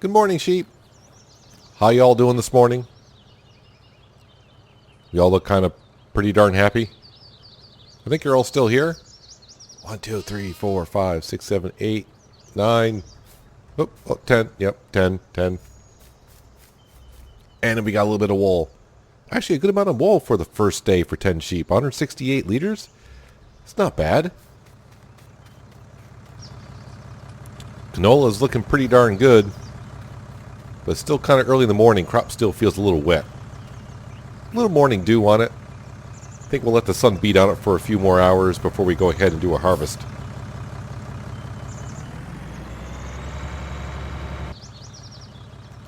Good morning, sheep. How y'all doing this morning? Y'all look kind of pretty darn happy. I think you're all still here. 1, 2, 3, 4, 5, 6, 7, 8, 9. Oh, 10. Yep, 10, 10. And then we got a little bit of wool. Actually, a good amount of wool for the first day for 10 sheep. 168 liters? It's not bad. Canola is looking pretty darn good. But it's still kind of early in the morning. Crop still feels a little wet. A little morning dew on it. I think we'll let the sun beat on it for a few more hours before we go ahead and do a harvest.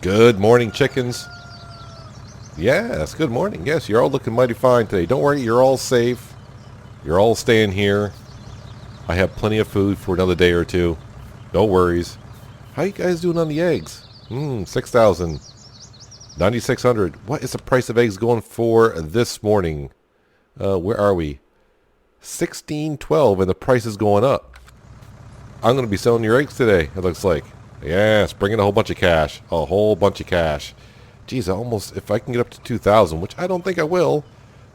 Good morning, chickens. Yes, good morning. Yes, you're all looking mighty fine today. Don't worry, you're all safe. You're all staying here. I have plenty of food for another day or two. No worries. How you guys doing on the eggs? 6,000. 9,600. What is the price of eggs going for this morning? Where are we? 16.12, and the price is going up. I'm going to be selling your eggs today, it looks like. Yes, bring in a whole bunch of cash. A whole bunch of cash. Geez, if I can get up to 2,000, which I don't think I will,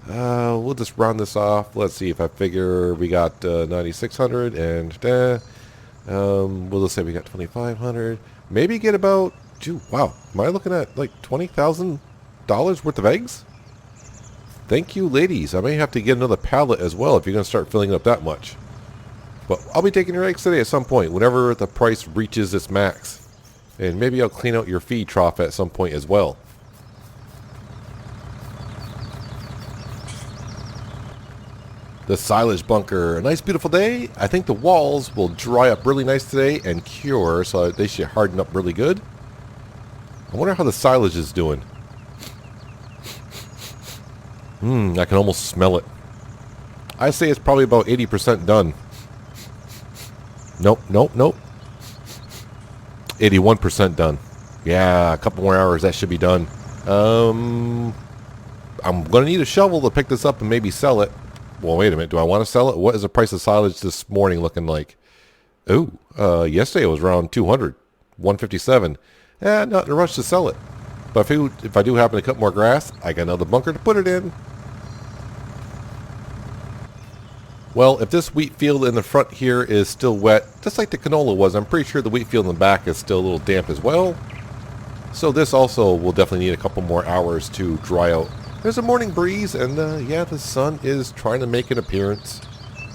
we'll just round this off. Let's see if I figure we got 9,600, and we'll just say we got 2,500. Maybe get about, wow, am I looking at like $20,000 worth of eggs? Thank you, ladies. I may have to get another pallet as well if you're going to start filling up that much. But I'll be taking your eggs today at some point, whenever the price reaches its max. And maybe I'll clean out your feed trough at some point as well. The silage bunker. A nice beautiful day. I think the walls will dry up really nice today and cure, so they should harden up really good. I wonder how the silage is doing. I can almost smell it. I say it's probably about 80% done. Nope. 81% done. Yeah, a couple more hours, that should be done. I'm going to need a shovel to pick this up and maybe sell it. Well, wait a minute. Do I want to sell it? What is the price of silage this morning looking like? Ooh, yesterday it was around 200. 157. Not in a rush to sell it. But if I do happen to cut more grass, I got another bunker to put it in. Well, if this wheat field in the front here is still wet, just like the canola was, I'm pretty sure the wheat field in the back is still a little damp as well. So this also will definitely need a couple more hours to dry out. There's a morning breeze, and yeah, the sun is trying to make an appearance.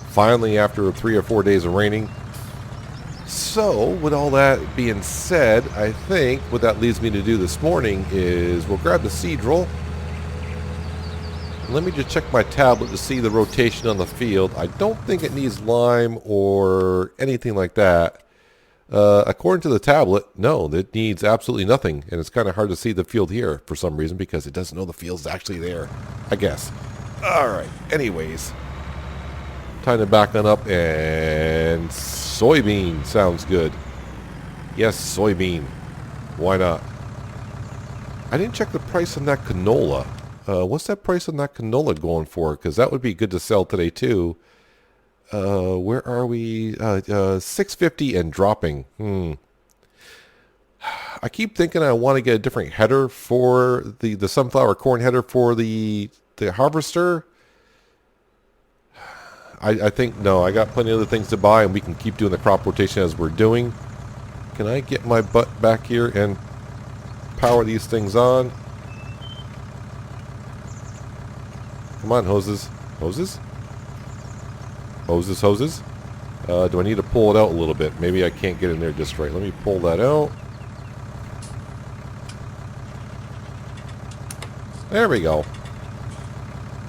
Finally, after 3 or 4 days of raining. So, with all that being said, I think what that leads me to do this morning is we'll grab the seed roll. Let me just check my tablet to see the rotation on the field. I don't think it needs lime or anything like that. According to the tablet, no, it needs absolutely nothing. And it's kind of hard to see the field here for some reason because it doesn't know the field's actually there, I guess. Alright, anyways. Time to back on up, and soybean sounds good. Yes, soybean. Why not? I didn't check the price on that canola. What's that price on that canola going for? Because that would be good to sell today too. Where are we? 650 and dropping. I keep thinking I want to get a different header for the sunflower corn header for the harvester. I think, no, I got plenty of other things to buy, and we can keep doing the crop rotation as we're doing. Can I get my butt back here and power these things on? Come on, hoses. Hoses? Hoses. Do I need to pull it out a little bit? Maybe I can't get in there just right. Let me pull that out. There we go.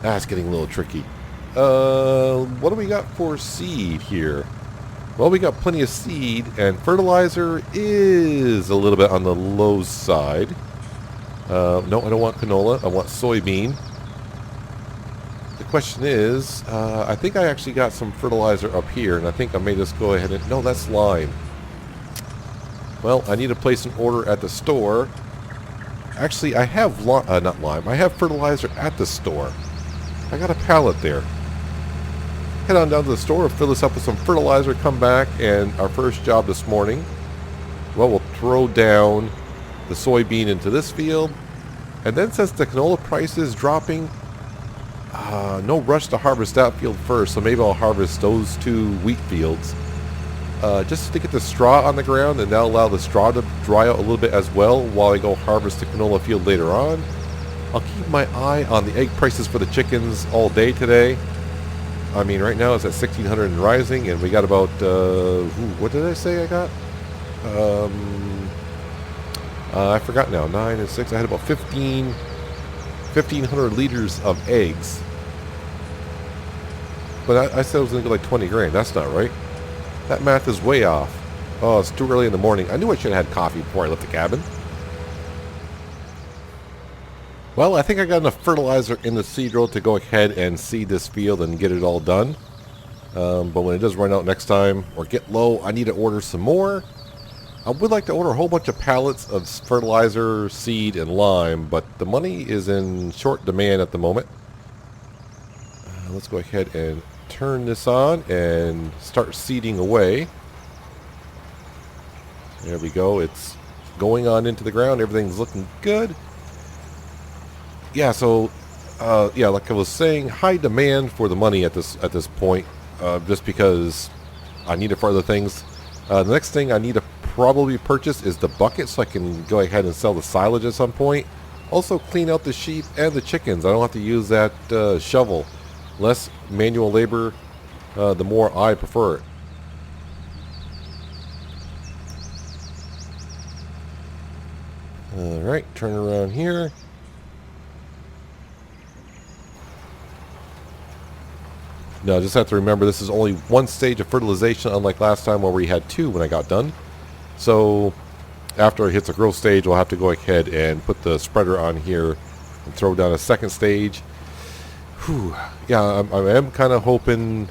That's getting a little tricky. What do we got for seed here? Well, we got plenty of seed, and fertilizer is a little bit on the low side. No, I don't want canola. I want soybean. The question is, I think I actually got some fertilizer up here, and I think I may just go ahead and... No, that's lime. Well, I need to place an order at the store. Actually, I have not lime. I have fertilizer at the store. I got a pallet there. Head on down to the store, fill this up with some fertilizer, come back, and our first job this morning, well, we'll throw down the soybean into this field. And then since the canola price is dropping, no rush to harvest that field first, so maybe I'll harvest those 2 wheat fields. Just to get the straw on the ground, and that'll allow the straw to dry out a little bit as well while I go harvest the canola field later on. I'll keep my eye on the egg prices for the chickens all day today. I mean, right now it's at 1,600 and rising, and we got about, what did I say I got? I forgot now, 9 and 6, I had about 1,500 liters of eggs. But I said it was going to go like 20 grand, that's not right. That math is way off. Oh, it's too early in the morning. I knew I should have had coffee before I left the cabin. Well, I think I got enough fertilizer in the seed drill to go ahead and seed this field and get it all done. But when it does run out next time or get low, I need to order some more. I would like to order a whole bunch of pallets of fertilizer, seed, and lime, but the money is in short demand at the moment. Let's go ahead and turn this on and start seeding away. There we go. It's going on into the ground. Everything's looking good. Yeah, so yeah, like I was saying, high demand for the money at this point, just because I need it for other things. The next thing I need to probably purchase is the bucket, so I can go ahead and sell the silage at some point. Also clean out the sheep and the chickens. I don't have to use that shovel. Less manual labor, the more I prefer it. Alright, turn around here. Now, just have to remember this is only 1 stage of fertilization, unlike last time where we had 2 when I got done. So, after it hits a growth stage, we'll have to go ahead and put the spreader on here and throw down a 2nd stage. Whew. Yeah, I am kind of hoping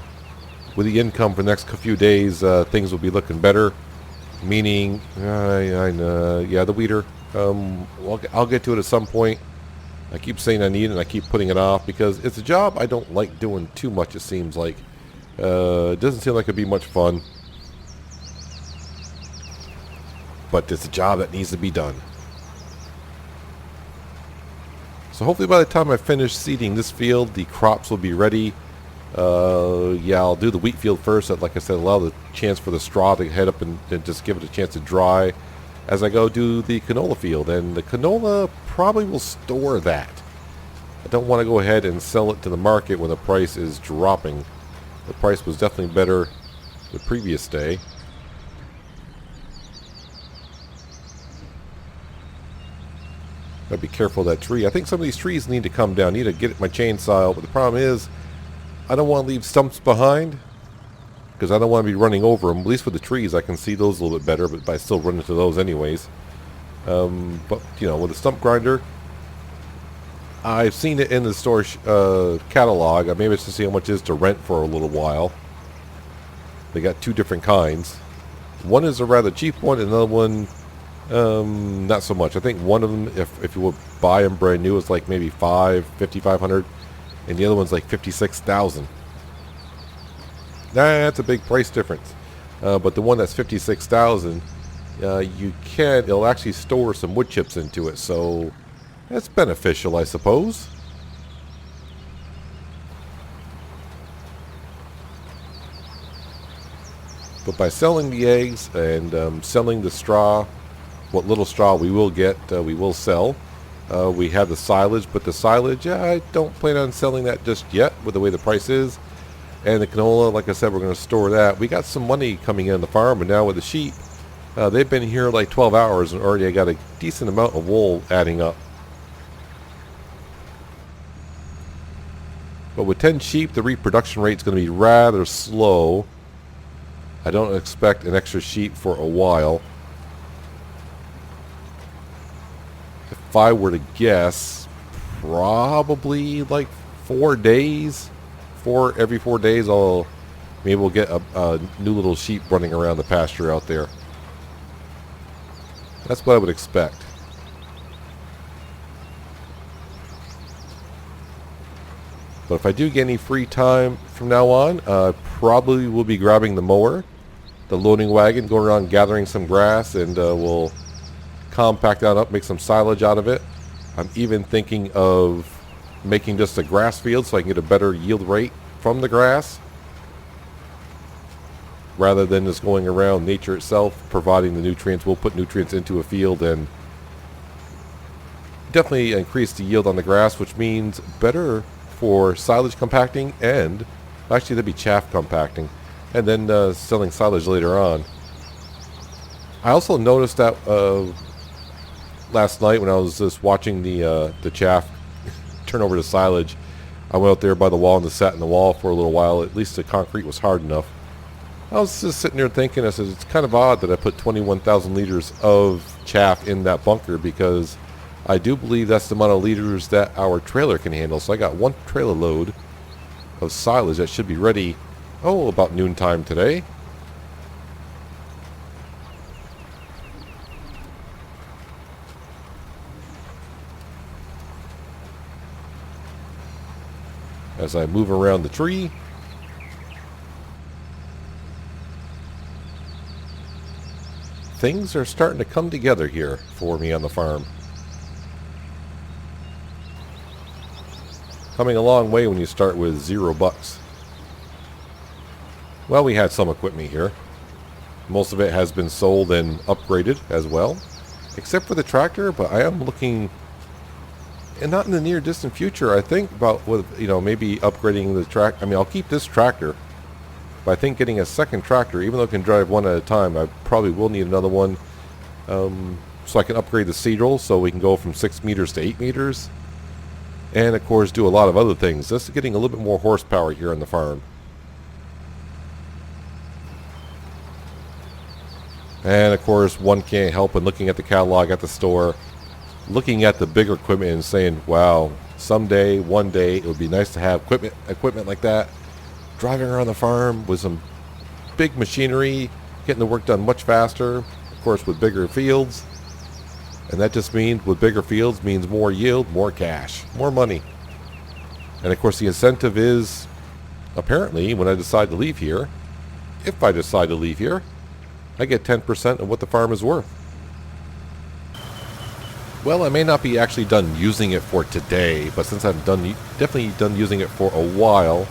with the income for the next few days, things will be looking better. Meaning, yeah, the weeder. I'll get to it at some point. I keep saying I need it, and I keep putting it off because it's a job I don't like doing too much, it seems like. It doesn't seem like it'd be much fun. But it's a job that needs to be done. So hopefully by the time I finish seeding this field, the crops will be ready. Yeah, I'll do the wheat field first. Like I said, allow the chance for the straw to head up and just give it a chance to dry as I go do the canola field. And the canola probably will store that. I don't want to go ahead and sell it to the market when the price is dropping. The price was definitely better the previous day. Gotta be careful of that tree. I think some of these trees need to come down. I need to get my chainsaw out, but the problem is I don't want to leave stumps behind because I don't want to be running over them. At least with the trees I can see those a little bit better, but I still run into those anyways. But you know, with a stump grinder, I've seen it in the store catalog. Maybe it's to see how much it is to rent for a little while. They got 2 different kinds. One is a rather cheap one, and another one not so much. I think one of them, if you would buy them brand new, is like maybe $5,500, and the other one's like $56,000. That's a big price difference. But the one that's $56,000, it'll actually store some wood chips into it, so that's beneficial, I suppose. But by selling the eggs and selling the straw, what little straw we will get, we will sell. We have the silage, but the silage, I don't plan on selling that just yet with the way the price is. And the canola, like I said, we're going to store that. We got some money coming in the farm, and now with the sheep, they've been here like 12 hours, and already I got a decent amount of wool adding up. But with 10 sheep, the reproduction rate is going to be rather slow. I don't expect an extra sheep for a while. If I were to guess, probably like 4 days. Every 4 days, maybe we'll get a new little sheep running around the pasture out there. That's what I would expect. But if I do get any free time from now on, probably will be grabbing the mower, the loading wagon, going around gathering some grass, and we'll compact that up, make some silage out of it. I'm even thinking of making just a grass field so I can get a better yield rate from the grass, rather than just going around nature itself providing the nutrients. We'll put nutrients into a field and definitely increase the yield on the grass, which means better for silage compacting, and actually that'd be chaff compacting, and then selling silage later on. I also noticed that last night when I was just watching the chaff turn over to silage, I went out there by the wall and just sat in the wall for a little while. At least the concrete was hard enough. I was just sitting there thinking, I said, it's kind of odd that I put 21,000 liters of chaff in that bunker, because I do believe that's the amount of liters that our trailer can handle. So I got one trailer load of silage that should be ready, about noontime today. As I move around the tree, things are starting to come together here for me on the farm. Coming a long way when you start with $0. Well, we had some equipment here. Most of it has been sold and upgraded as well, except for the tractor. But I am looking, and not in the near distant future, I think about maybe upgrading the track. I mean, I'll keep this tractor, but I think getting a second tractor, even though it can drive one at a time, I probably will need another one, so I can upgrade the seed roll so we can go from 6 meters to 8 meters. And of course do a lot of other things. Just getting a little bit more horsepower here on the farm. And of course one can't help but looking at the catalog at the store, looking at the bigger equipment and saying, wow, someday, one day, it would be nice to have equipment like that, driving around the farm with some big machinery, getting the work done much faster, of course with bigger fields. And that just means, with bigger fields, means more yield, more cash, more money. And of course the incentive is, apparently, when I decide to leave here, if I decide to leave here, I get 10% of what the farm is worth. Well, I may not be actually done using it for today, but since I'm definitely done using it for a while,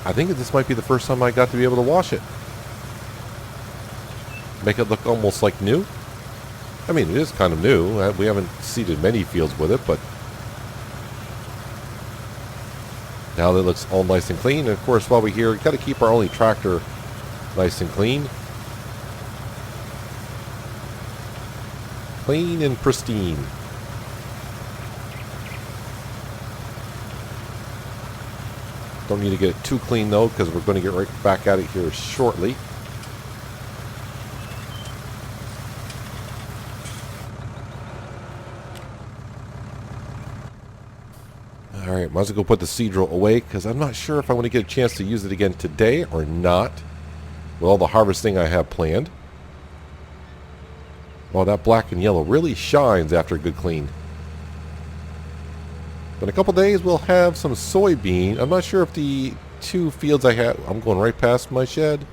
I think this might be the first time I got to be able to wash it. Make it look almost like new. I mean, it is kind of new. We haven't seeded many fields with it, but now that it looks all nice and clean. And of course, while we're here, we've got to keep our only tractor nice and clean. Clean and pristine. Don't need to get it too clean though, because we're going to get right back at it here shortly. Alright, might as well go put the seed roll away, because I'm not sure if I want to get a chance to use it again today or not, with all the harvesting I have planned. Well, that black and yellow really shines after a good clean. But in a couple days we'll have some soybean. I'm not sure if the two fields I have, I'm going right past my shed.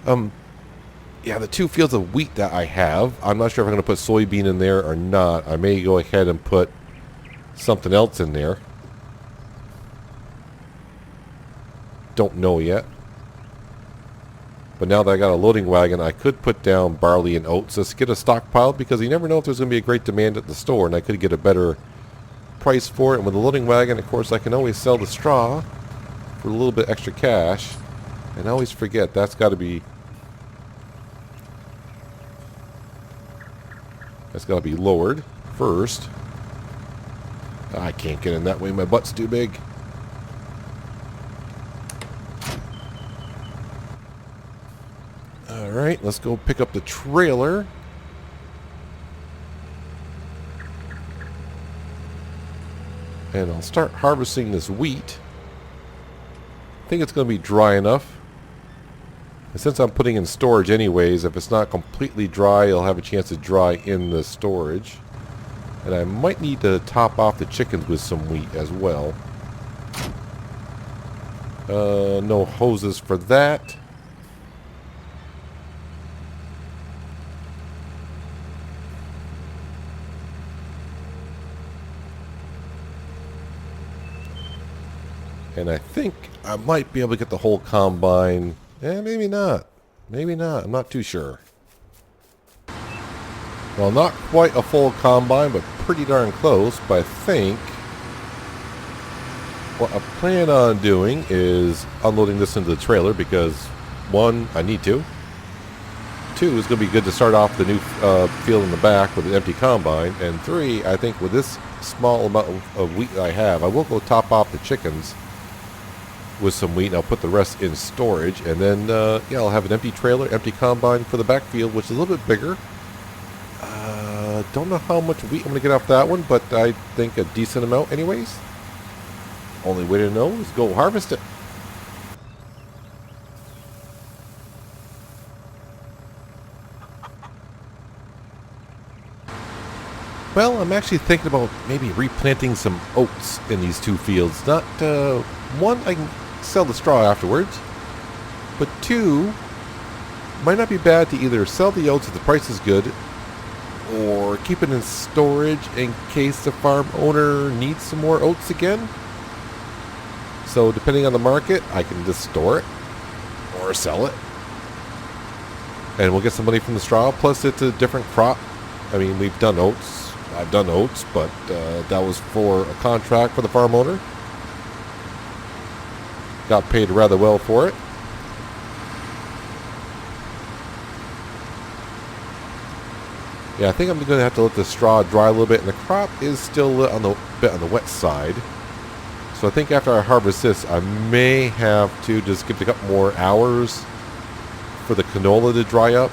Yeah, the two fields of wheat that I have, I'm not sure if I'm going to put soybean in there or not. I may go ahead and put something else in there. Don't know yet. But now that I got a loading wagon, I could put down barley and oats just to get a stockpile, because you never know if there's going to be a great demand at the store, and I could get a better price for it. And with the loading wagon, of course, I can always sell the straw for a little bit extra cash. And I always forget that's got to be lowered first. I can't get in that way. My butt's too big. Alright, let's go pick up the trailer. And I'll start harvesting this wheat. I think it's going to be dry enough. And since I'm putting in storage anyways, if it's not completely dry, it'll have a chance to dry in the storage. And I might need to top off the chickens with some wheat as well. No hoses for that. And I think I might be able to get the whole combine. Maybe not. Maybe not. I'm not too sure. Well, not quite a full combine, but pretty darn close. But I think what I plan on doing is unloading this into the trailer because, one, I need to. Two, it's going to be good to start off the new field in the back with an empty combine. And three, I think with this small amount of wheat that I have, I will go top off the chickens with some wheat, and I'll put the rest in storage. And then, yeah, I'll have an empty trailer, empty combine for the backfield, which is a little bit bigger. Don't know how much wheat I'm going to get off that one, but I think a decent amount anyways. Only way to know is go harvest it. Well, I'm actually thinking about maybe replanting some oats in these two fields. Not, one, I can sell the straw afterwards, but two, might not be bad to either sell the oats if the price is good, or keep it in storage in case the farm owner needs some more oats again. So depending on the market, I can just store it or sell it, and we'll get some money from the straw. Plus, it's a different crop. I mean, we've done oats. I've done oats, but that was for a contract for the farm owner. Got paid rather well for it. Yeah, I think I'm going to have to let the straw dry a little bit, and the crop is still on the bit on the wet side. So I think after I harvest this, I may have to just give it a couple more hours for the canola to dry up.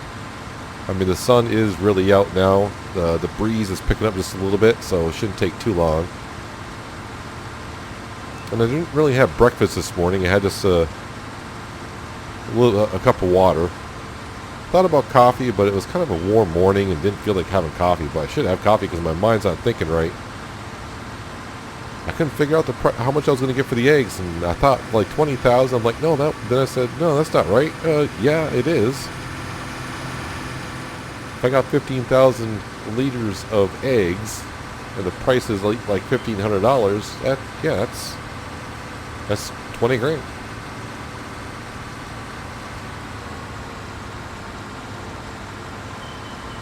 I mean, the sun is really out now. The breeze is picking up just a little bit, so it shouldn't take too long. And I didn't really have breakfast this morning. I had just a cup of water. Thought about coffee, but it was kind of a warm morning and didn't feel like having coffee. But I should have coffee because my mind's not thinking right. I couldn't figure out how much I was going to get for the eggs, and I thought like 20,000. I'm like, no, then I said, no, that's not right. Yeah, it is. If I got 15,000 liters of eggs, and the price is like $1,500, that's 20 grand.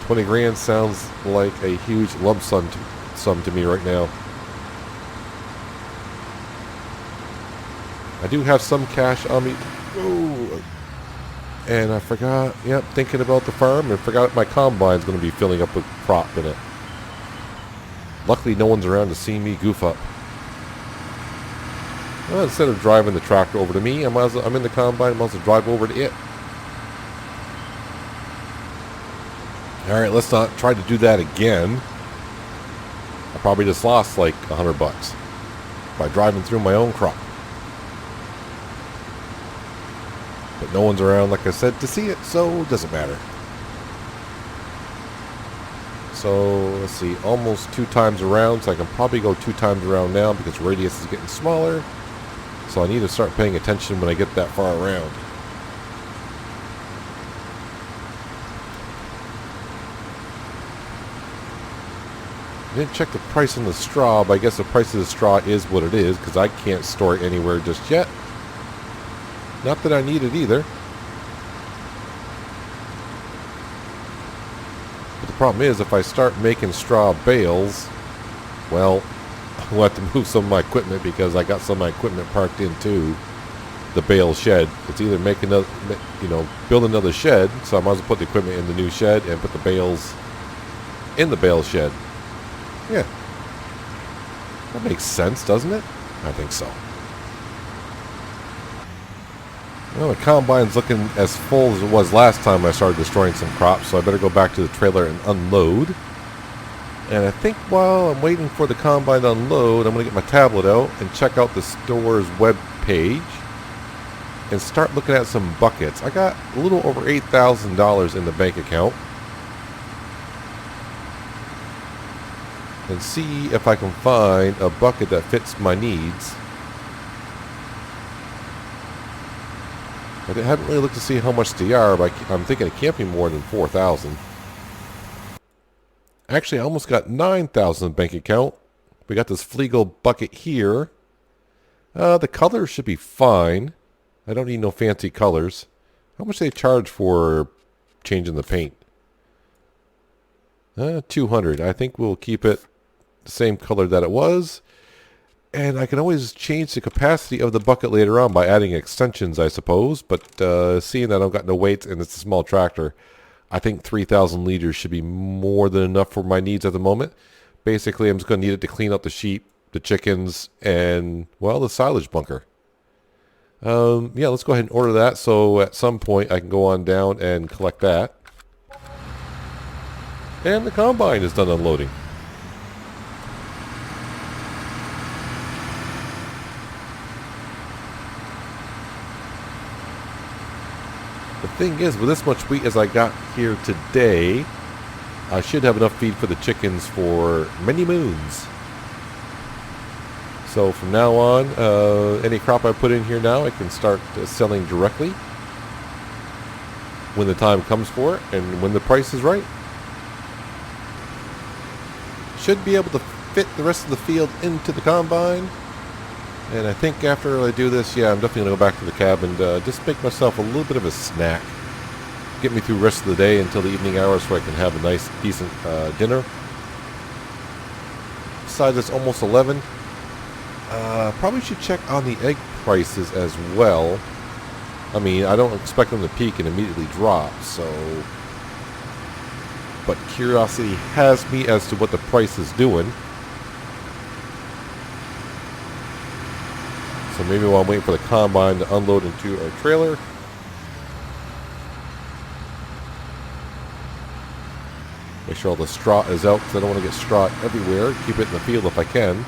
$20 grand sounds like a huge lump sum to me right now. I do have some cash on me. Ooh. And I forgot, thinking about the farm, and forgot my combine's going to be filling up with crop in it. Luckily, no one's around to see me goof up. Well, instead of driving the tractor over to me, I'm in the combine, I might as well drive over to it. Alright, let's not try to do that again. I probably just lost like $100 by driving through my own crop. But no one's around, like I said, to see it, so it doesn't matter. So, let's see, almost 2 times around, so I can probably go 2 times around now because radius is getting smaller. So I need to start paying attention when I get that far around. I didn't check the price on the straw, but I guess the price of the straw is what it is because I can't store it anywhere just yet. Not that I need it either. But the problem is, if I start making straw bales, well, I'll have to move some of my equipment because I got some of my equipment parked into the bale shed. It's either make another, build another shed, so I might as well put the equipment in the new shed and put the bales in the bale shed. Yeah. That makes sense, doesn't it? I think so. Well, the combine's looking as full as it was last time I started destroying some crops, so I better go back to the trailer and unload. And I think while I'm waiting for the combine to unload, I'm going to get my tablet out and check out the store's web page and start looking at some buckets. I got a little over $8,000 in the bank account. And see if I can find a bucket that fits my needs. I haven't really looked to see how much they are, but I'm thinking it can't be more than 4,000. Actually, I almost got 9,000 bank account. We got this Fleagle bucket here. The colors should be fine. I don't need no fancy colors. How much do they charge for changing the paint? 200. I think we'll keep it the same color that it was. And I can always change the capacity of the bucket later on by adding extensions, I suppose. But seeing that I've got no weights and it's a small tractor, I think 3,000 liters should be more than enough for my needs at the moment. Basically, I'm just going to need it to clean up the sheep, the chickens, and, well, the silage bunker. Yeah, let's go ahead and order that so at some point I can go on down and collect that. And the combine is done unloading. The thing is, with this much wheat as I got here today, I should have enough feed for the chickens for many moons. So from now on, any crop I put in here now, I can start selling directly when the time comes for it and when the price is right. Should be able to fit the rest of the field into the combine. And I think after I do this, yeah, I'm definitely going to go back to the cabin and just make myself a little bit of a snack. Get me through the rest of the day until the evening hours so I can have a nice, decent dinner. Besides, it's almost 11. Probably should check on the egg prices as well. I mean, I don't expect them to peak and immediately drop, so... But curiosity has me as to what the price is doing. So maybe while I'm waiting for the combine to unload into our trailer. Make sure all the straw is out because I don't want to get straw everywhere. Keep it in the field if I can.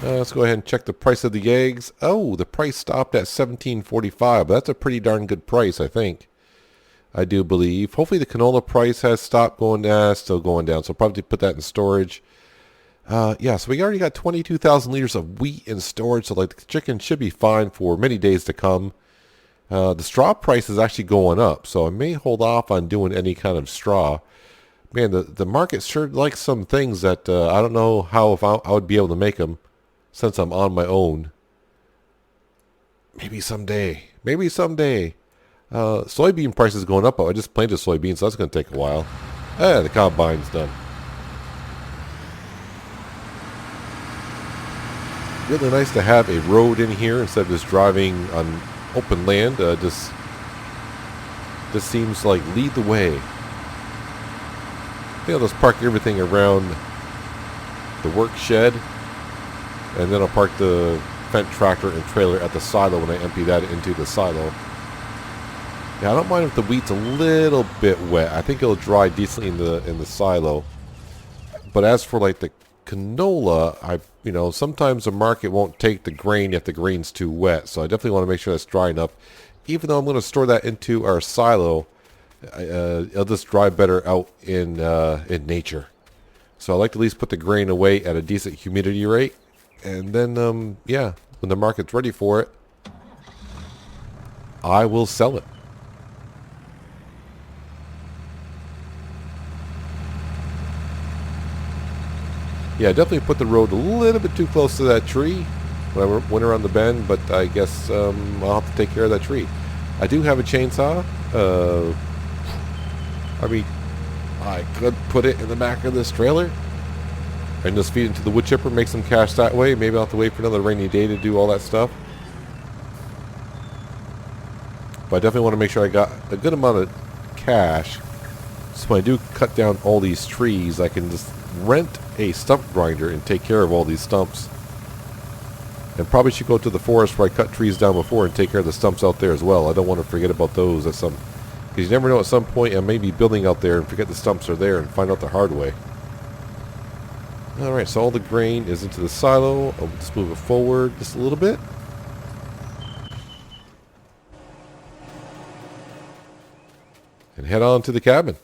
Let's go ahead and check the price of the eggs. Oh, the price stopped at $17.45. But that's a pretty darn good price, I think. I do believe. Hopefully the canola price has stopped going down. Still going down. So I'll probably put that in storage. Yeah, so we already got 22,000 liters of wheat in storage. So like the chicken should be fine for many days to come. The straw price is actually going up. So I may hold off on doing any kind of straw. Man, the market sure likes some things that I don't know how if I would be able to make them. Since I'm on my own. Maybe someday. Maybe someday. Soybean price is going up. I just planted soybeans, so that's going to take a while. The combine's done. Really nice to have a road in here instead of just driving on open land. Just seems like lead the way. I think I'll just park everything around the work shed. And then I'll park the Fendt tractor and trailer at the silo when I empty that into the silo. Yeah, I don't mind if the wheat's a little bit wet. I think it'll dry decently in the silo. But as for like the canola, sometimes the market won't take the grain if the grain's too wet. So I definitely want to make sure that's dry enough. Even though I'm going to store that into our silo, it'll just dry better out in nature. So I like to at least put the grain away at a decent humidity rate. And then, yeah, when the market's ready for it, I will sell it. Yeah, definitely put the road a little bit too close to that tree when I went around the bend, but I guess I'll have to take care of that tree. I do have a chainsaw. I mean, I could put it in the back of this trailer and just feed it into the wood chipper, make some cash that way. Maybe I'll have to wait for another rainy day to do all that stuff. But I definitely want to make sure I got a good amount of cash. So when I do cut down all these trees, I can just rent a stump grinder and take care of all these stumps. And probably should go to the forest where I cut trees down before and take care of the stumps out there as well. I don't want to forget about those because you never know, at some point I may be building out there and forget the stumps are there and find out the hard way. Alright, so all the grain is into the silo. I'll just move it forward just a little bit. And head on to the cabin.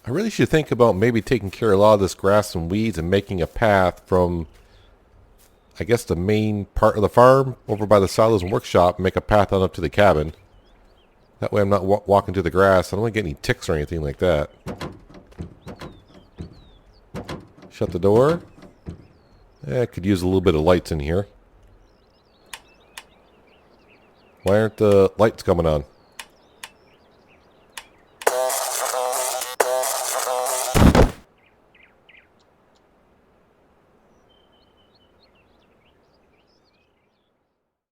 I really should think about maybe taking care of a lot of this grass and weeds and making a path from, I guess, the main part of the farm over by the silos and workshop and make a path on up to the cabin. That way I'm not walking through the grass. I don't want to get any ticks or anything like that. Shut the door. I could use a little bit of lights in here. Why aren't the lights coming on?